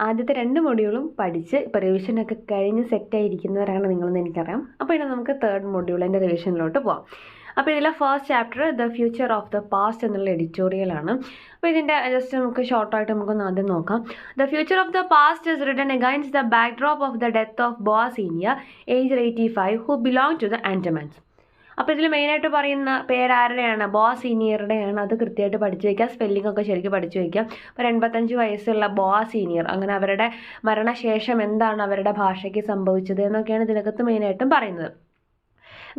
ആദ്യത്തെ 2 മൊഡ്യൂളും പഠിച്ച് ഇപ്പോൾ റിവിഷനൊക്കെ കഴിഞ്ഞ് സെറ്റായിരിക്കുന്നവരാണ് നിങ്ങളെന്ന് എനിക്കറിയാം. അപ്പോൾ ഇനി നമുക്ക് 3rd മൊഡ്യൂളിൻ്റെ റിവിഷനിലോട്ട് പോകാം. അപ്പോൾ ഇതിലെ first chapter the future of the past എന്നുള്ള എഡിറ്റോറിയലാണ്. അപ്പോൾ ഇതിൻ്റെ ജസ്റ്റ് നമുക്ക് ഷോർട്ടായിട്ട് നമുക്കൊന്ന് ആദ്യം നോക്കാം. The future of the past is written against the backdrop of the death of Bose senior age 85 who belong to the Andamans. അപ്പോൾ ഇതിൽ മെയിനായിട്ട് പറയുന്ന പേരാരുടെയാണ്? ബോസ് സീനിയറുടെയാണ്. അത് കൃത്യമായിട്ട് പഠിച്ചു വയ്ക്കുക, സ്പെല്ലിംഗ് ഒക്കെ ശരിക്കും പഠിച്ചു വയ്ക്കുക. അപ്പോൾ 85 വയസ്സുള്ള ബോസ് സീനിയർ, അങ്ങനെ അവരുടെ മരണശേഷം എന്താണ് അവരുടെ ഭാഷയ്ക്ക് സംഭവിച്ചത് എന്നൊക്കെയാണ് ഇതിനകത്ത് മെയിനായിട്ടും പറയുന്നത്.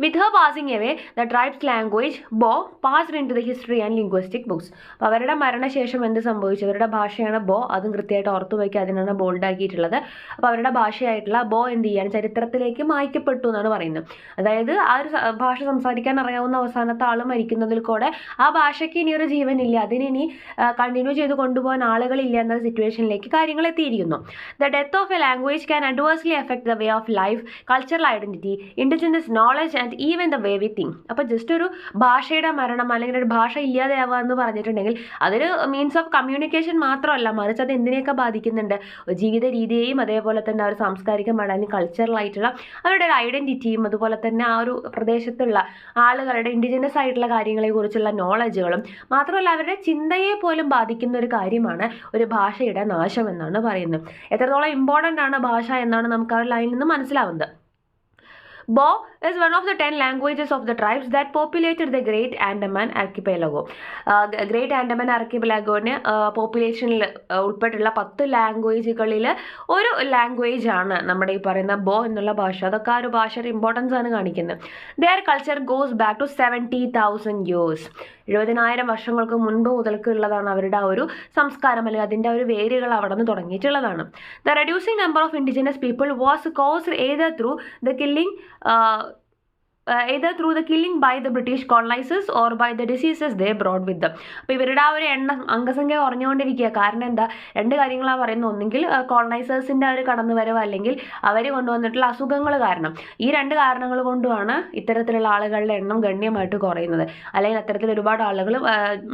With her passing away, the tribe's language, Bo, passed into the history and linguistic books. അപ്പോൾ അവരുടെ മരണശേഷം എന്ത് സംഭവിച്ചു? അവരുടെ ഭാഷയാണ് ബോ, അതും കൃത്യമായിട്ട് ഓർത്തു വയ്ക്കുക, അതിനാണ് ബോൾഡ് ആക്കിയിട്ടുള്ളത്. അപ്പോൾ അവരുടെ ഭാഷയായിട്ടുള്ള ബോ എന്ത് ചെയ്യാൻ ചരിത്രത്തിലേക്ക് മായ്ക്കപ്പെട്ടു എന്നാണ് പറയുന്നത്. അതായത് ആ ഒരു ഭാഷ സംസാരിക്കാൻ അറിയാവുന്ന അവസാനത്തെ ആൾ മരിക്കുന്നതിൽ കൂടെ ആ ഭാഷയ്ക്ക് ഇനിയൊരു ജീവനില്ല, അതിനി കണ്ടിന്യൂ ചെയ്ത് കൊണ്ടുപോകാൻ ആളുകളില്ല എന്ന സിറ്റുവേഷനിലേക്ക് കാര്യങ്ങൾ എത്തിയിരിക്കുന്നു. The death of A language can adversely effect the way of life, cultural identity, indigenous knowledge and even the way we think. അപ്പോൾ ജസ്റ്റ് ഒരു ഭാഷയുടെ മരണം അല്ലെങ്കിൽ ഒരു ഭാഷ ഇല്ലാതെയാവുക എന്ന് പറഞ്ഞിട്ടുണ്ടെങ്കിൽ അതൊരു മീൻസ് ഓഫ് കമ്മ്യൂണിക്കേഷൻ മാത്രമല്ല, മറിച്ച് അത് എന്തിനെയൊക്കെ ബാധിക്കുന്നുണ്ട്? ജീവിത രീതിയെയും അതേപോലെ തന്നെ ആ ഒരു സാംസ്കാരിക അല്ലെങ്കിൽ കൾച്ചറൽ ആയിട്ടുള്ള അവരുടെ ഒരു ഐഡന്റിറ്റിയും അതുപോലെ തന്നെ ആ ഒരു പ്രദേശത്തുള്ള ആളുകളുടെ ഇൻഡിജിനസ് ആയിട്ടുള്ള കാര്യങ്ങളെക്കുറിച്ചുള്ള നോളജുകളും മാത്രമല്ല അവരുടെ ചിന്തയെ പോലും ബാധിക്കുന്ന ഒരു കാര്യമാണ് ഒരു ഭാഷയുടെ നാശം എന്നാണ് പറയുന്നത്. എത്രത്തോളം ഇമ്പോർട്ടൻ്റ് ആണ് ഭാഷ എന്നാണ് നമുക്ക് ആ ഒരു ലൈനിൽ നിന്ന് മനസ്സിലാവുന്നത്. Bo is one of the 10 languages of the tribes that populated the Great Andaman Archipelago. Great Andaman ആർക്കിപ്പലാഗോന് പോപ്പുലേഷനിൽ ഉൾപ്പെട്ടുള്ള 10 ലാംഗ്വേജുകളിൽ ഒരു ലാംഗ്വേജ് ആണ് നമ്മുടെ ഈ പറയുന്ന ബോ എന്നുള്ള ഭാഷ. അതൊക്കെ ആ ഒരു ഭാഷയുടെ ഇമ്പോർട്ടൻസ് ആണ് കാണിക്കുന്നത്. Their culture goes back to 70,000 years. 70,000 വർഷങ്ങൾക്ക് മുൻപ് മുതൽക്കുള്ളതാണ് അവരുടെ ആ ഒരു സംസ്കാരം, അല്ലെങ്കിൽ അതിൻ്റെ ഒരു വേരുകൾ അവിടെ നിന്ന് തുടങ്ങിയിട്ടുള്ളതാണ്. The reducing number of indigenous people was caused either through the killing by the British colonizers or by the diseases they brought with them. അപ്പോൾ ഇവരുടെ ആ ഒരു അംഗസംഖ്യ കുറഞ്ഞുകൊണ്ടിരിക്കുക. കാരണം എന്താ? 2 കാര്യങ്ങളാണ് പറയുന്നത്. ഒന്നെങ്കിൽ കോളനൈസേഴ്സിൻ്റെ ഒരു കടന്നുവരവ്, അല്ലെങ്കിൽ അവർ കൊണ്ടുവന്നിട്ടുള്ള അസുഖങ്ങൾ കാരണം. ഈ 2 കാരണങ്ങൾ കൊണ്ടുമാണ് ഇത്തരത്തിലുള്ള ആളുകളുടെ എണ്ണം ഗണ്യമായിട്ട് കുറയുന്നത്, അല്ലെങ്കിൽ അത്തരത്തിൽ ഒരുപാട് ആളുകൾ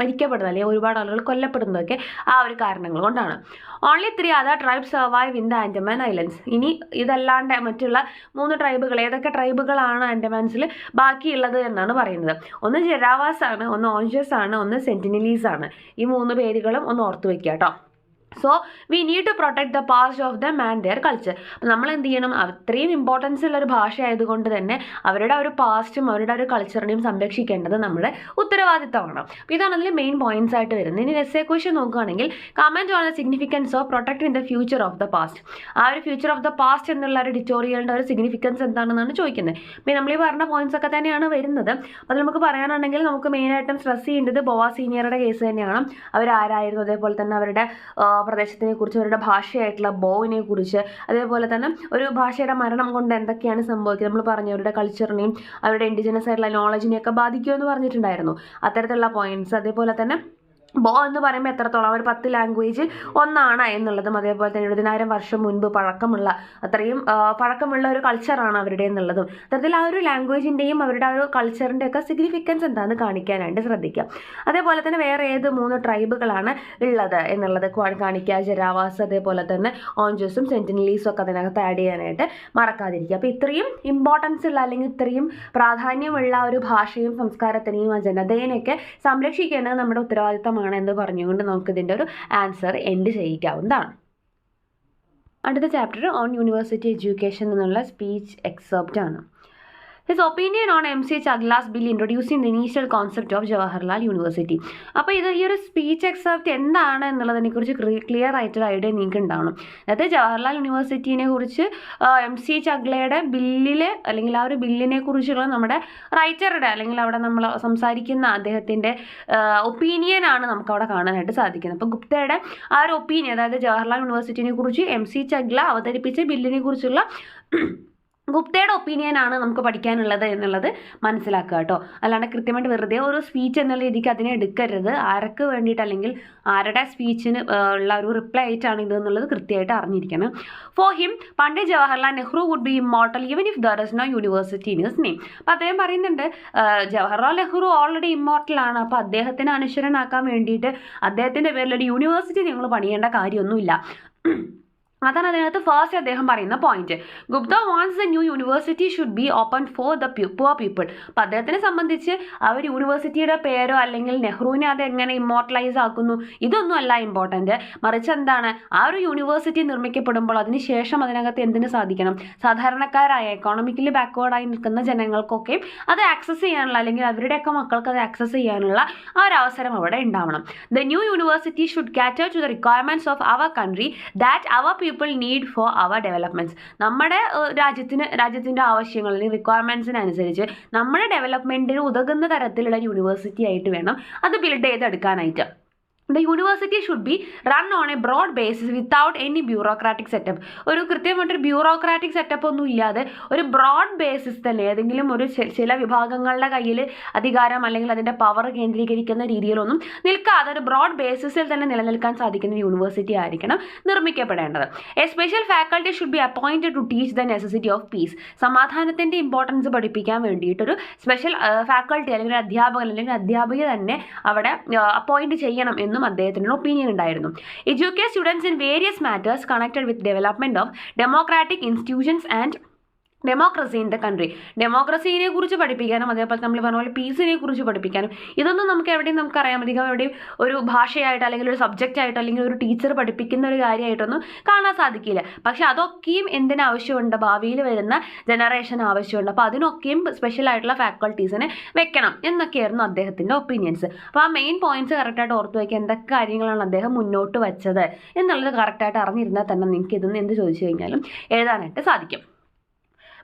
മരിക്കപ്പെടുന്നത്, അല്ലെങ്കിൽ ഒരുപാട് ആളുകൾ കൊല്ലപ്പെടുന്നതൊക്കെ ആ ഒരു കാരണങ്ങൾ കൊണ്ടാണ്. Only 3 other tribes survive in the Andaman Islands. ഇനി ഇതല്ലാണ്ട് മറ്റുള്ള 3 ട്രൈബുകൾ, ഏതൊക്കെ ട്രൈബുകളാണ് ആൻഡമാൻസിൽ ബാക്കിയുള്ളത് എന്നാണ് പറയുന്നത്. ഒന്ന് ജെറാവാസ് ആണ്, ഒന്ന് ഓഞ്ചസ് ആണ്, ഒന്ന് സെന്റിനലീസ് ആണ്. ഈ 3 പേരുകളും ഒന്ന് ഓർത്തു വെക്കുക കേട്ടോ. So we need to protect the past of them and their culture. അപ്പോൾ നമ്മൾ എന്ത് ചെയ്യണം? അത്രയും ഇമ്പോർട്ടൻസ് ഉള്ള ഒരു ഭാഷ ആയതുകൊണ്ട് തന്നെ അവരുടെ ഒരു പാസ്റ്റും അവരുടെ ഒരു കൾച്ചറിനെയും സംരക്ഷിക്കേണ്ടത് നമ്മുടെ ഉത്തരവാദിത്തമാണ്. അപ്പോൾ ഇതാണ് അതിൽ മെയിൻ പോയിന്റ്സ് ആയിട്ട് വരുന്നത്. ഇനി എസ്സേ ക്വസ്റ്റ്യൻ നോക്കുകയാണെങ്കിൽ comment on the significance of protecting the future of the past. ആ ഒരു ഫ്യൂച്ചർ ഓഫ് ദ പാസ്റ്റ് എന്നുള്ള ഒരു എഡിറ്റോറിയലിൻ്റെ ഒരു സിഗ്നിഫിക്കൻസ് എന്താണെന്നാണ് ചോദിക്കുന്നത്. അപ്പോൾ നമ്മൾ ഈ പറഞ്ഞ പോയിന്റ്സ് ഒക്കെ തന്നെയാണ് വരുന്നത്. അപ്പോൾ നമുക്ക് പറയാനാണെങ്കിൽ നമുക്ക് മെയിനായിട്ടും സ്ട്രെസ് ചെയ്യേണ്ടത് ബോവാ സീനിയറുടെ കേസ് തന്നെയാണ്. അവരാരായിരുന്നു, അതേപോലെ തന്നെ അവരുടെ പ്രദേശത്തിനെ കുറിച്ച്, അവരുടെ ഭാഷയായിട്ടുള്ള ബോവിനെ കുറിച്ച്, അതേപോലെ തന്നെ ഒരു ഭാഷയുടെ മരണം കൊണ്ട് എന്തൊക്കെയാണ് സംഭവിക്കുന്നത്. നമ്മൾ പറഞ്ഞു അവരുടെ കൾച്ചറിനെയും അവരുടെ ഇൻഡിജിനസ് ആയിട്ടുള്ള നോളജിനെയൊക്കെ ബാധിക്കുമെന്ന് പറഞ്ഞിട്ടുണ്ടായിരുന്നു. അത്തരത്തിലുള്ള പോയിന്റ്സ്, അതേപോലെ തന്നെ ബോ എന്ന് പറയുമ്പോൾ എത്രത്തോളം അവർ 10 ലാംഗ്വേജ് ഒന്നാണ് എന്നുള്ളതും, അതേപോലെ തന്നെ 70,000 വർഷം മുൻപ് അത്രയും പഴക്കമുള്ള ഒരു കൾച്ചറാണ് അവരുടെ എന്നുള്ളതും, അത്തരത്തിൽ ആ ഒരു ലാംഗ്വേജിൻ്റെയും അവരുടെ ആ ഒരു കൾച്ചറിൻ്റെ ഒക്കെ സിഗ്നിഫിക്കൻസ് എന്താണെന്ന് കാണിക്കാനായിട്ട് ശ്രദ്ധിക്കുക. അതേപോലെ തന്നെ വേറെ ഏത് 3 ട്രൈബുകളാണ് ഉള്ളത് എന്നുള്ളത് കാണിക്കുക. ജെറാവാസ്, അതേപോലെ തന്നെ ഓഞ്ചസും സെന്റിനലീസും ഒക്കെ അതിനകത്ത് ആഡ് ചെയ്യാനായിട്ട് മറക്കാതിരിക്കുക. അപ്പോൾ ഇത്രയും ഇമ്പോർട്ടൻസ് ഉള്ള അല്ലെങ്കിൽ ഇത്രയും പ്രാധാന്യമുള്ള ഒരു ഭാഷയും സംസ്കാരത്തിനെയും ആ ജനതയെയൊക്കെ സംരക്ഷിക്കേണ്ടത് നമ്മുടെ ഉത്തരവാദിത്തം എന്ന് പറഞ്ഞുകൊണ്ട് നമുക്ക് ഇതിൻ്റെ ഒരു ആൻസർ എൻഡ് ചെയ്യിക്കാവുന്നതാണ്. അടുത്ത ചാപ്റ്റർ ഓൺ യൂണിവേഴ്സിറ്റി എഡ്യൂക്കേഷൻ എന്നുള്ള സ്പീച്ച് എക്സെപ്റ്റ് ആണ്. His opinion on M.C. Chagla's bill introducing the initial concept of Jawaharlal University. അപ്പോൾ ഈ ഒരു സ്പീച്ച് എക്സെപ്റ്റ് എന്താണ് എന്നുള്ളതിനെക്കുറിച്ച് ക്ലിയർ ആയിട്ടൊരു ഐഡിയ നിങ്ങൾക്ക് ഉണ്ടാവണം. അതായത് ജവഹർലാൽ യൂണിവേഴ്സിറ്റിനെ കുറിച്ച് M.C. ചഗ്ലയുടെ ബില്ലിൽ, അല്ലെങ്കിൽ ആ ഒരു ബില്ലിനെ കുറിച്ചുള്ള നമ്മുടെ റൈറ്ററുടെ, അല്ലെങ്കിൽ അവിടെ നമ്മൾ സംസാരിക്കുന്ന അദ്ദേഹത്തിൻ്റെ ഒപ്പീനിയനാണ് നമുക്കവിടെ കാണാനായിട്ട് സാധിക്കുന്നത്. അപ്പോൾ ഗുപ്തയുടെ ആ ഒരു ഒപ്പീനിയൻ, അതായത് ജവഹർലാൽ യൂണിവേഴ്സിറ്റിനെ കുറിച്ച് M.C. ചഗ്ല അവതരിപ്പിച്ച ബില്ലിനെ കുറിച്ചുള്ള ഗുപ്തയുടെ ഒപ്പീനിയനാണ് നമുക്ക് പഠിക്കാനുള്ളത് എന്നുള്ളത് മനസ്സിലാക്കുക കേട്ടോ. അല്ലാണ്ട് കൃത്യമായിട്ട് വെറുതെ ഒരു സ്പീച്ച് എന്നുള്ള രീതിക്ക് അതിനെ എടുക്കരുത്. ആർക്ക് വേണ്ടിയിട്ട്, അല്ലെങ്കിൽ ആരുടെ സ്പീച്ചിന് ഉള്ള ഒരു റിപ്ലൈ ആയിട്ടാണ് ഇത് എന്നുള്ളത് കൃത്യമായിട്ട് അറിഞ്ഞിരിക്കണം. For him Pandit Jawaharlal Nehru would be immortal even if there is no university in his name. അപ്പോൾ അദ്ദേഹം പറയുന്നുണ്ട് ജവഹർലാൽ നെഹ്റു ഓൾറെഡി ഇമ്മോർട്ടലാണ്. അപ്പോൾ അദ്ദേഹത്തിന് അനശ്വരനാക്കാൻ വേണ്ടിയിട്ട് അദ്ദേഹത്തിൻ്റെ പേരിലൊരു യൂണിവേഴ്സിറ്റി നിങ്ങൾ പണിയേണ്ട കാര്യമൊന്നുമില്ല. അതാണ് അതിനകത്ത് ഫസ്റ്റ് അദ്ദേഹം പറയുന്ന point. Gupta wants the new university should be open for the poor people. അപ്പോൾ അദ്ദേഹത്തിനെ സംബന്ധിച്ച് ആ ഒരു യൂണിവേഴ്സിറ്റിയുടെ പേരോ അല്ലെങ്കിൽ നെഹ്റുവിനെ അത് എങ്ങനെ ഇമ്മോർട്ടലൈസ് ആക്കുന്നു ഇതൊന്നും അല്ല ഇമ്പോർട്ടൻറ്റ്. മറിച്ച് എന്താണ്, ആ ഒരു യൂണിവേഴ്സിറ്റി നിർമ്മിക്കപ്പെടുമ്പോൾ അതിനുശേഷം അതിനകത്ത് എന്തിനു സാധിക്കണം, സാധാരണക്കാരായ എക്കോണമിക്കലി ബാക്ക്വേർഡായി നിൽക്കുന്ന ജനങ്ങൾക്കൊക്കെ അത് ആക്സസ് ചെയ്യാനുള്ള അല്ലെങ്കിൽ അവരുടെയൊക്കെ മക്കൾക്ക് അത് ആക്സസ് ചെയ്യാനുള്ള ആ ഒരു അവസരം അവിടെ ഉണ്ടാവണം. The new university should cater to the requirements of our country that our people need for our developments. നമ്മുടെ രാജ്യത്തിൻ്റെ ആവശ്യങ്ങൾ അല്ലെങ്കിൽ റിക്വയർമെൻറ്റ്സിനനുസരിച്ച് നമ്മുടെ ഡെവലപ്മെൻറ്റിന് ഉതകുന്ന തരത്തിലുള്ള യൂണിവേഴ്സിറ്റി ആയിട്ട് വേണം അത് ബിൽഡ് ചെയ്തെടുക്കാനായിട്ട്. The university should be run on a broad basis without any bureaucratic setup. ഒരു കൃത്യമായിട്ടൊരു ബ്യൂറോക്രാറ്റിക് സെറ്റപ്പ് ഒന്നും ഇല്ലാതെ ഒരു ബ്രോഡ് ബേസിസ് തന്നെ ഏതെങ്കിലും ഒരു ചില വിഭാഗങ്ങളുടെ കയ്യിൽ അധികാരം അല്ലെങ്കിൽ അതിൻ്റെ പവർ കേന്ദ്രീകരിക്കുന്ന രീതിയിലൊന്നും നിൽക്കാതെ ഒരു ബ്രോഡ് ബേസിസിൽ തന്നെ നിലനിൽക്കാൻ സാധിക്കുന്ന യൂണിവേഴ്സിറ്റി ആയിരിക്കണം നിർമ്മിക്കപ്പെടേണ്ടത്. A special faculty should be appointed to teach the necessity of peace. സമാധാനത്തിൻ്റെ ഇമ്പോർട്ടൻസ് പഠിപ്പിക്കാൻ വേണ്ടിയിട്ടൊരു സ്പെഷ്യൽ ഫാക്കൾട്ടി അല്ലെങ്കിൽ അധ്യാപകൻ അല്ലെങ്കിൽ അധ്യാപിക തന്നെ അവിടെ അപ്പോയിൻറ്റ് ചെയ്യണം എന്നും അദ്ദേഹത്തിന് ഒപ്പീനിയൻ ഉണ്ടായിരുന്നു. Educate students in various matters connected with development of democratic institutions and democracy in the country. ഡെമോക്രസീനെ കുറിച്ച് പഠിപ്പിക്കാനും അതേപോലെ നമ്മൾ പറഞ്ഞ പോലെ പീസിനെ കുറിച്ച് പഠിപ്പിക്കാനും ഇതൊന്നും നമുക്ക് എവിടെയും നമുക്കറിയാം അധികം എവിടെയും ഒരു ഭാഷയായിട്ട് അല്ലെങ്കിൽ ഒരു സബ്ജക്റ്റ് ആയിട്ടോ അല്ലെങ്കിൽ ഒരു ടീച്ചർ പഠിപ്പിക്കുന്ന ഒരു കാര്യമായിട്ടൊന്നും കാണാൻ സാധിക്കില്ല. പക്ഷെ അതൊക്കെയും എന്തിനാവശ്യമുണ്ട്, ഭാവിയിൽ വരുന്ന ജനറേഷൻ ആവശ്യമുണ്ട്. അപ്പോൾ അതിനൊക്കെയും സ്പെഷ്യലായിട്ടുള്ള ഫാക്കൾട്ടീസിനെ വെക്കണം എന്നൊക്കെയായിരുന്നു അദ്ദേഹത്തിൻ്റെ ഒപ്പീനിയൻസ്. അപ്പോൾ ആ മെയിൻ പോയിന്റ്സ് കറക്റ്റായിട്ട് ഓർത്ത് വയ്ക്കുക, എന്തൊക്കെ കാര്യങ്ങളാണ് അദ്ദേഹം മുന്നോട്ട് വെച്ചത് എന്നുള്ളത് കറക്റ്റായിട്ട് അറിഞ്ഞിരുന്നാൽ തന്നെ നിങ്ങൾക്ക് ഇതൊന്നും എന്ത് ചോദിച്ചു കഴിഞ്ഞാലും എഴുതാനായിട്ട് സാധിക്കും.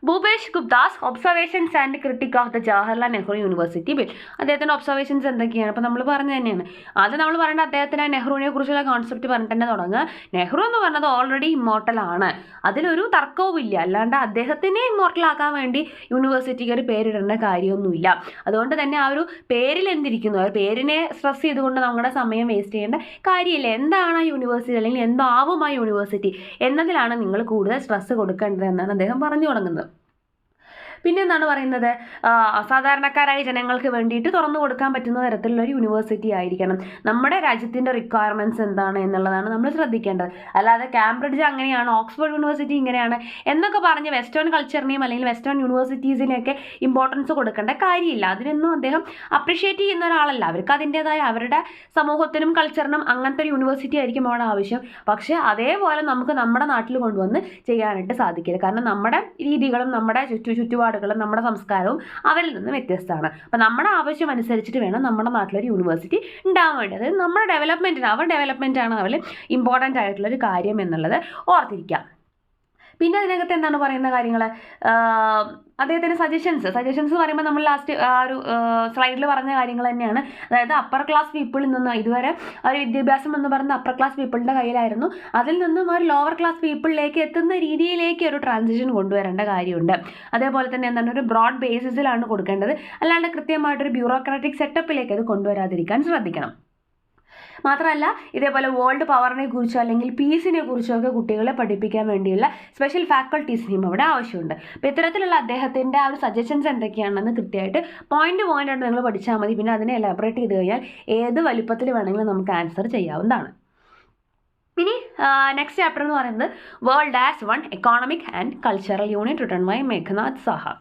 Bhupesh Gupta's observations and critic of the Jawaharlal Nehru university bill. അദ്ദേഹത്തിൻ്റെ ഒബ്സർവേഷൻസ് എന്തൊക്കെയാണ്? അപ്പോൾ നമ്മൾ പറഞ്ഞു തന്നെയാണ് ആദ്യം നമ്മൾ പറയേണ്ട അദ്ദേഹത്തിന് നെഹ്റുവിനെ കുറിച്ചുള്ള കോൺസെപ്റ്റ് പറഞ്ഞിട്ട് തന്നെ തുടങ്ങുക. നെഹ്റു എന്ന് പറഞ്ഞത് ഓൾറെഡി ഇമ്മോർട്ടലാണ്, അതിലൊരു തർക്കവുമില്ല. അല്ലാണ്ട് അദ്ദേഹത്തിനെ ഇമ്മോർട്ടലാക്കാൻ വേണ്ടി യൂണിവേഴ്സിറ്റിക്ക് ഒരു പേരിടേണ്ട കാര്യമൊന്നുമില്ല. അതുകൊണ്ട് തന്നെ ആ ഒരു പേരിൽ എന്തിരിക്കുന്നു, ആ പേരിനെ സ്ട്രെസ് ചെയ്തുകൊണ്ട് നമ്മുടെ സമയം വേസ്റ്റ് ചെയ്യേണ്ട കാര്യമില്ല. എന്താണ് ആ യൂണിവേഴ്സിറ്റി അല്ലെങ്കിൽ എന്താവും ആ യൂണിവേഴ്സിറ്റി എന്നതിലാണ് നിങ്ങൾ കൂടുതൽ സ്ട്രെസ് കൊടുക്കേണ്ടത് എന്നാണ് അദ്ദേഹം പറഞ്ഞു തുടങ്ങുന്നത്. പിന്നെ എന്താണ് പറയുന്നത്, സാധാരണക്കാരായ ജനങ്ങൾക്ക് വേണ്ടിയിട്ട് തുറന്നു കൊടുക്കാൻ പറ്റുന്ന തരത്തിലുള്ള ഒരു യൂണിവേഴ്സിറ്റി ആയിരിക്കണം. നമ്മുടെ രാജ്യത്തിൻ്റെ റിക്വയർമെൻറ്റ്സ് എന്താണ് എന്നുള്ളതാണ് നമ്മൾ ശ്രദ്ധിക്കേണ്ടത്. അല്ലാതെ കാംബ്രിഡ്ജ് അങ്ങനെയാണ്, ഓക്സ്ഫോർഡ് യൂണിവേഴ്സിറ്റി ഇങ്ങനെയാണ് എന്നൊക്കെ പറഞ്ഞ് വെസ്റ്റേൺ കൾച്ചറിനെയും അല്ലെങ്കിൽ വെസ്റ്റേൺ യൂണിവേഴ്സിറ്റീസിനെയൊക്കെ ഇമ്പോർട്ടൻസ് കൊടുക്കേണ്ട കാര്യമില്ല. അതിനൊന്നും അദ്ദേഹം അപ്രിഷ്യേറ്റ് ചെയ്യുന്ന ഒരാളല്ല. അവർക്ക് അതിൻ്റേതായ അവരുടെ സമൂഹത്തിനും കൾച്ചറിനും അങ്ങനത്തെ ഒരു യൂണിവേഴ്സിറ്റി ആയിരിക്കും അവിടെ ആവശ്യം. പക്ഷേ അതേപോലെ നമുക്ക് നമ്മുടെ നാട്ടിൽ കൊണ്ടുവന്ന് ചെയ്യാനായിട്ട് സാധിക്കില്ല. കാരണം നമ്മുടെ രീതികളും നമ്മുടെ ചുറ്റുപാടുകളും നമ്മുടെ സംസ്കാരവും അവരിൽ നിന്ന് വ്യത്യസ്തമാണ്. അപ്പം നമ്മുടെ ആവശ്യം അനുസരിച്ചിട്ട് വേണം നമ്മുടെ നാട്ടിലൊരു യൂണിവേഴ്സിറ്റി ഉണ്ടാവാൻ വേണ്ടി. അതായത് നമ്മുടെ ഡെവലപ്മെൻറ്റിന് അവർ ഡെവലപ്മെൻറ്റാണ് അവർ ഇമ്പോർട്ടൻ്റ് ആയിട്ടുള്ളൊരു കാര്യം എന്നുള്ളത് ഓർത്തിരിക്കാം. പിന്നെ അതിനകത്ത് എന്താണ് പറയുന്ന കാര്യങ്ങൾ, അദ്ദേഹത്തിൻ്റെ സജഷൻസ് പറയുമ്പോൾ നമ്മൾ ലാസ്റ്റ് ആ ഒരു സ്ലൈഡിൽ പറഞ്ഞ കാര്യങ്ങൾ തന്നെയാണ്. അതായത് അപ്പർ ക്ലാസ് പീപ്പിളിൽ നിന്ന് ഇതുവരെ ഒരു വിദ്യാഭ്യാസം എന്ന് പറയുന്നത് അപ്പർ ക്ലാസ് പീപ്പിളിൻ്റെ കയ്യിലായിരുന്നു. അതിൽ നിന്നും ഒരു ലോവർ ക്ലാസ് പീപ്പിളിലേക്ക് എത്തുന്ന രീതിയിലേക്ക് ഒരു ട്രാൻസിഷൻ കൊണ്ടുവരേണ്ട കാര്യമുണ്ട്. അതേപോലെ തന്നെ എന്താണ് ഒരു ബ്രോഡ് ബേസിസിലാണ് കൊടുക്കേണ്ടത്, അല്ലാണ്ട് കൃത്യമായിട്ടൊരു ബ്യൂറോക്രാറ്റിക് സെറ്റപ്പിലേക്ക് അത് കൊണ്ടുവരാതിരിക്കാൻ ശ്രദ്ധിക്കണം. മാത്രമല്ല ഇതേപോലെ വേൾഡ് പവറിനെ കുറിച്ചോ അല്ലെങ്കിൽ പീസിനെ കുറിച്ചോ ഒക്കെ കുട്ടികളെ പഠിപ്പിക്കാൻ വേണ്ടിയുള്ള സ്പെഷ്യൽ ഫാക്കൾട്ടീസിനെയും അവിടെ ആവശ്യമുണ്ട്. അപ്പോൾ ഇത്തരത്തിലുള്ള അദ്ദേഹത്തിൻ്റെ ആ ഒരു സജഷൻസ് എന്തൊക്കെയാണെന്ന് കൃത്യമായിട്ട് പോയിന്റ് ആയിട്ട് നിങ്ങൾ പഠിച്ചാൽ മതി. പിന്നെ അതിനെ എലാബറേറ്റ് ചെയ്ത് കഴിഞ്ഞാൽ ഏത് വലിപ്പത്തിൽ വേണമെങ്കിലും നമുക്ക് ആൻസർ ചെയ്യാവുന്നതാണ്. ഇനി നെക്സ്റ്റ് ചാപ്റ്റർ എന്ന് പറയുന്നത് world as one economic and cultural unit written by Meghnad Saha.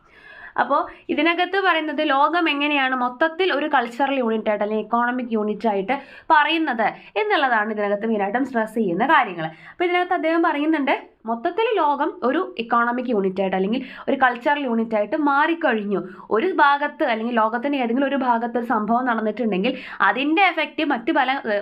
അപ്പോൾ ഇതിനകത്ത് പറയുന്നത് ലോകം എങ്ങനെയാണ് മൊത്തത്തിൽ ഒരു കൾച്ചറൽ യൂണിറ്റ് ആയിട്ട് അല്ലെങ്കിൽ എക്കോണമിക് യൂണിറ്റ് ആയിട്ട് പറയുന്നത് എന്നുള്ളതാണ് ഇതിനകത്ത് മെയിനായിട്ടും സ്ട്രെസ് ചെയ്യുന്ന കാര്യങ്ങൾ. അപ്പോൾ ഇതിനകത്ത് അദ്ദേഹം പറയുന്നുണ്ട് മൊത്തത്തിൽ ലോകം ഒരു എക്കോണമിക് യൂണിറ്റ് ആയിട്ട് അല്ലെങ്കിൽ ഒരു കൾച്ചറൽ യൂണിറ്റ് ആയിട്ട് മാറിക്കഴിഞ്ഞു. ഒരു ഭാഗത്ത് അല്ലെങ്കിൽ ലോകത്തിൻ്റെ ഏതെങ്കിലും ഒരു ഭാഗത്ത് ഒരു സംഭവം നടന്നിട്ടുണ്ടെങ്കിൽ അതിൻ്റെ എഫക്റ്റ് മറ്റ്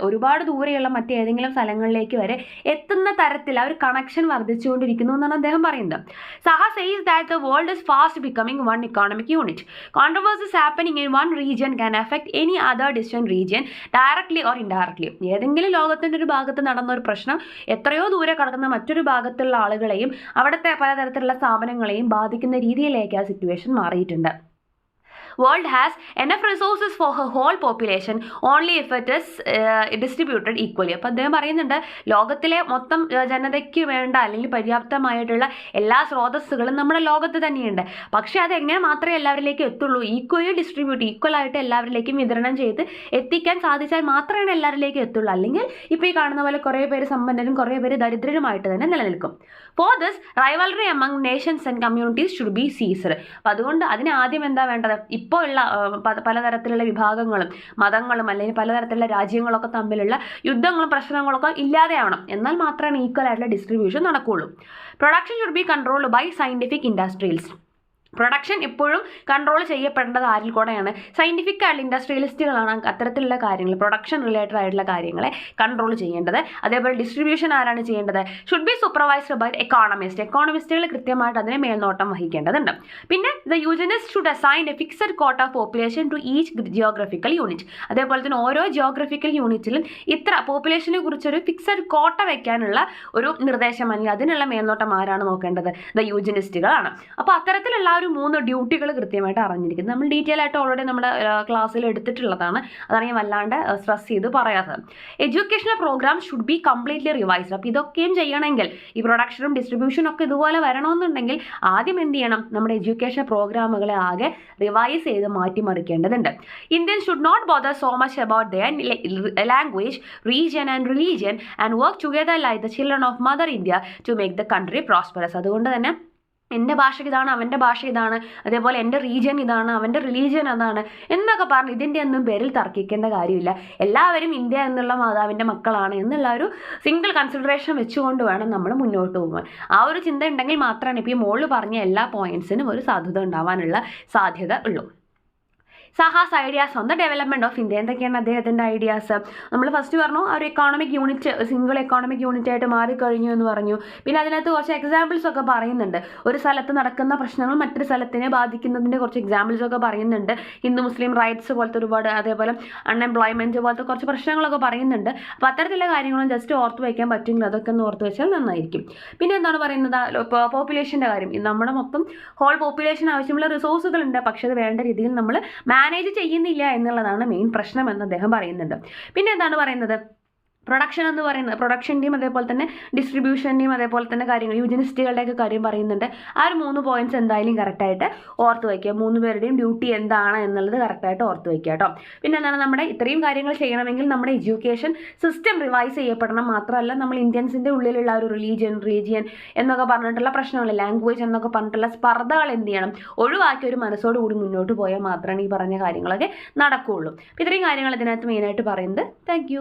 ഒരുപാട് ദൂരെയുള്ള മറ്റേതെങ്കിലും സ്ഥലങ്ങളിലേക്ക് വരെ എത്തുന്ന തരത്തിൽ ആ ഒരു കണക്ഷൻ വർദ്ധിച്ചുകൊണ്ടിരിക്കുന്നു എന്നാണ് അദ്ദേഹം പറയുന്നത്. Saha says that the world is fast becoming one economic unit. Controversies happening in one region can affect any other distant region directly or indirectly. ഏതെങ്കിലും ലോകത്തിൻ്റെ ഒരു ഭാഗത്ത് നടന്ന ഒരു പ്രശ്നം എത്രയോ ദൂരെ കടക്കുന്ന മറ്റൊരു ഭാഗത്തുള്ള ആളുകളെയും അവിടുത്തെ പലതരത്തിലുള്ള സ്ഥാപനങ്ങളെയും ബാധിക്കുന്ന രീതിയിലേക്ക് ആ സിറ്റുവേഷൻ മാറിയിട്ടുണ്ട്. World has enough resources for her whole population only if it is distributed equally. അപ്പോൾ അദ്ദേഹം പറയുന്നുണ്ട് ലോകത്തിലെ മൊത്തം ജനതയ്ക്ക് വേണ്ട അല്ലെങ്കിൽ പര്യാപ്തമായിട്ടുള്ള എല്ലാ സ്രോതസ്സുകളും നമ്മുടെ ലോകത്ത് തന്നെയുണ്ട്. പക്ഷേ അതെങ്ങനെ മാത്രമേ എല്ലാവരിലേക്കും എത്തുള്ളൂ? ഈക്വൽ ആയിട്ട് എല്ലാവരിലേക്കും വിതരണം ചെയ്ത് എത്തിക്കാൻ സാധിച്ചാൽ മാത്രമേ എല്ലാവരിലേക്കും എത്തുള്ളൂ. അല്ലെങ്കിൽ ഇപ്പോൾ ഈ കാണുന്ന പോലെ കുറേ പേര് സമ്പന്നരും കുറേ പേര് ദരിദ്രരുമായിട്ട് തന്നെ നിലനിൽക്കും. For this rivalry among Nations and communities should be ceased. അപ്പം അതുകൊണ്ട് അതിന് ആദ്യം എന്താ വേണ്ടത്? ഇപ്പോൾ ഉള്ള പലതരത്തിലുള്ള വിഭാഗങ്ങളും മതങ്ങളും അല്ലെങ്കിൽ പലതരത്തിലുള്ള രാജ്യങ്ങളൊക്കെ തമ്മിലുള്ള യുദ്ധങ്ങളും പ്രശ്നങ്ങളൊക്കെ ഇല്ലാതെയാവണം. എന്നാൽ മാത്രമേ ഈക്വൽ ആയിട്ടുള്ള ഡിസ്ട്രിബ്യൂഷൻ നടക്കുകയുള്ളൂ. Production should be controlled by scientific industries. Production എപ്പോഴും കൺട്രോൾ ചെയ്യപ്പെടേണ്ടത് ആരിൽ കൂടെയാണ്? സയൻറ്റിഫിക് ആയിട്ടുള്ള ഇൻഡസ്ട്രിയലിസ്റ്റുകളാണ് അത്തരത്തിലുള്ള കാര്യങ്ങൾ, പ്രൊഡക്ഷൻ റിലേറ്റഡ് ആയിട്ടുള്ള കാര്യങ്ങളെ കൺട്രോൾ ചെയ്യേണ്ടത്. അതേപോലെ ഡിസ്ട്രിബ്യൂഷൻ ആരാണ് ചെയ്യേണ്ടത്? ഷുഡ് ബി സൂപ്പർവൈസ്ഡ് ബൈ എക്കോണമിസ്റ്റുകൾ കൃത്യമായിട്ട് അതിനെ മേൽനോട്ടം വഹിക്കേണ്ടതുണ്ട്. പിന്നെ the eugenist should assign a fixed quota of population to each geographical unit. അതേപോലെ തന്നെ ഓരോ ജിയോഗ്രഫിക്കൽ യൂണിറ്റിലും ഇത്ര പോപ്പുലേഷനെ കുറിച്ചൊരു ഫിക്സഡ് കോട്ട വയ്ക്കാനുള്ള ഒരു നിർദ്ദേശം അല്ലെങ്കിൽ അതിനുള്ള മേൽനോട്ടം ആരാണ് നോക്കേണ്ടത്? ദ യൂജനിസ്റ്റുകളാണ്. അപ്പോൾ അത്തരത്തിലുള്ള ഒരു 3 ഡ്യൂട്ടികൾ കൃത്യമായിട്ട് അറിഞ്ഞിരിക്കുന്നത് നമ്മൾ ഡീറ്റെയിൽ ആയിട്ട് ഓൾറെഡി നമ്മുടെ ക്ലാസ്സിൽ എടുത്തിട്ടുള്ളതാണ്. അതാണ് ഞാൻ വല്ലാണ്ട് സ്ട്രെസ് ചെയ്ത് പറയാത്തത്. Educational programme should be completely revised. അപ്പോൾ ഇതൊക്കെയും ചെയ്യണമെങ്കിൽ ഈ പ്രൊഡക്ഷനും ഡിസ്ട്രിബ്യൂഷനും ഒക്കെ ഇതുപോലെ വരണമെന്നുണ്ടെങ്കിൽ ആദ്യം എന്ത് ചെയ്യണം? നമ്മുടെ എഡ്യൂക്കേഷൻ പ്രോഗ്രാമുകളെ ആകെ റിവൈസ് ചെയ്ത് മാറ്റിമറിക്കേണ്ടതുണ്ട്. Indian should not bother so much about their language, region and religion and work together like the children of mother India to make the country prosperous. അതുകൊണ്ട് തന്നെ എൻ്റെ ഭാഷ ഇതാണ്, അവൻ്റെ ഭാഷ ഇതാണ്, അതേപോലെ എൻ്റെ റീജിയൻ ഇതാണ്, അവൻ്റെ റിലീജിയൻ അതാണ് എന്നൊക്കെ പറഞ്ഞ് ഇതിൻ്റെ ഒന്നും പേരിൽ തർക്കിക്കേണ്ട കാര്യമില്ല. എല്ലാവരും ഇന്ത്യ എന്നുള്ള മാതാവിൻ്റെ മക്കളാണ് എന്നുള്ള ഒരു സിംഗിൾ കൺസിഡറേഷൻ വെച്ചുകൊണ്ട് വേണം നമ്മൾ മുന്നോട്ട് പോകാൻ. ആ ഒരു ചിന്ത ഉണ്ടെങ്കിൽ മാത്രമാണ് ഇപ്പോൾ ഈ മോളിൽ പറഞ്ഞ എല്ലാ പോയിന്റ്സിനും ഒരു സാധ്യത ഉണ്ടാവാനുള്ള സാധ്യത ഉള്ളൂ. Saha's ideas on the development of India. എന്തൊക്കെയാണ് അദ്ദേഹത്തിൻ്റെ ഐഡിയാസ്? നമ്മൾ ഫസ്റ്റ് പറഞ്ഞു ആ ഒരു economic unit single economic unit ആയിട്ട് മാറിക്കഴിഞ്ഞു എന്ന് പറഞ്ഞു. പിന്നെ അതിനകത്ത് കുറച്ച് എക്സാമ്പിൾസ് ഒക്കെ പറയുന്നുണ്ട്. ഒരു സ്ഥലത്ത് നടക്കുന്ന പ്രശ്നങ്ങൾ മറ്റൊരു സ്ഥലത്തിനെ ബാധിക്കുന്നതിൻ്റെ കുറച്ച് എക്സാമ്പിൾസ് ഒക്കെ പറയുന്നുണ്ട്. ഹിന്ദു മുസ്ലിം റൈറ്റ്സ് പോലത്തെ ഒരുപാട്, അതേപോലെ അൺഎംപ്ലോയ്മെൻറ്റ് പോലത്തെ കുറച്ച് പ്രശ്നങ്ങളൊക്കെ പറയുന്നുണ്ട്. അപ്പോൾ അത്തരത്തിലുള്ള കാര്യങ്ങളും ജസ്റ്റ് ഓർത്ത് വയ്ക്കാൻ പറ്റുമെങ്കിൽ അതൊക്കെ ഒന്ന് ഓർത്ത് വെച്ചാൽ നന്നായിരിക്കും. പിന്നെ എന്താണ് പറയുന്നത്? പോപ്പുലേഷൻ്റെ കാര്യം. നമ്മുടെ മൊത്തം ഹോൾ പോപ്പുലേഷൻ ആവശ്യമുള്ള റിസോഴ്സുകളുണ്ട്, പക്ഷേ അത് വേണ്ട രീതിയിൽ നമ്മൾ മാനേജ് ചെയ്യുന്നില്ല എന്നുള്ളതാണ് മെയിൻ പ്രശ്നം എന്ന് അദ്ദേഹം പറയുന്നുണ്ട്. പിന്നെ എന്താണ് പറയുന്നത്? പ്രൊഡക്ഷൻ എന്ന് പറയുന്നത് പ്രൊഡക്ഷൻ്റെയും അതേപോലെ തന്നെ ഡിസ്ട്രിബ്യൂഷൻ്റെയും അതേപോലെ തന്നെ കാര്യങ്ങൾ യൂജനിസ്റ്റുകളുടെയൊക്കെ കാര്യം പറയുന്നുണ്ട്. ആ ഒരു 3 പോയിന്റ്സ് എന്തായാലും കറക്റ്റായിട്ട് ഓർത്ത് വയ്ക്കുക. 3 പേരുടെയും ഡ്യൂട്ടി എന്താണ് എന്നുള്ളത് കറക്റ്റായിട്ട് ഓർത്ത് വയ്ക്കുക കേട്ടോ. പിന്നെ എന്താണ് നമ്മുടെ ഇത്രയും കാര്യങ്ങൾ ചെയ്യണമെങ്കിൽ നമ്മുടെ എഡ്യൂക്കേഷൻ സിസ്റ്റം റിവൈസ് ചെയ്യപ്പെടണം. മാത്രമല്ല നമ്മൾ ഇന്ത്യൻസിൻ്റെ ഉള്ളിലുള്ള ഒരു റീജിയൻ എന്നൊക്കെ പറഞ്ഞിട്ടുള്ള പ്രശ്നങ്ങൾ, ലാംഗ്വേജ് എന്നൊക്കെ പറഞ്ഞിട്ടുള്ള സ്പർദ്ധകൾ എന്ത് ചെയ്യണം? ഒഴിവാക്കി ഒരു മനസ്സോടുകൂടി മുന്നോട്ട് പോയാൽ മാത്രമാണ് ഈ പറഞ്ഞ കാര്യങ്ങളൊക്കെ നടക്കുകയുള്ളൂ. ഇത്രയും കാര്യങ്ങൾ ഇതിനകത്ത് മെയിനായിട്ട് പറയുന്നത്. താങ്ക്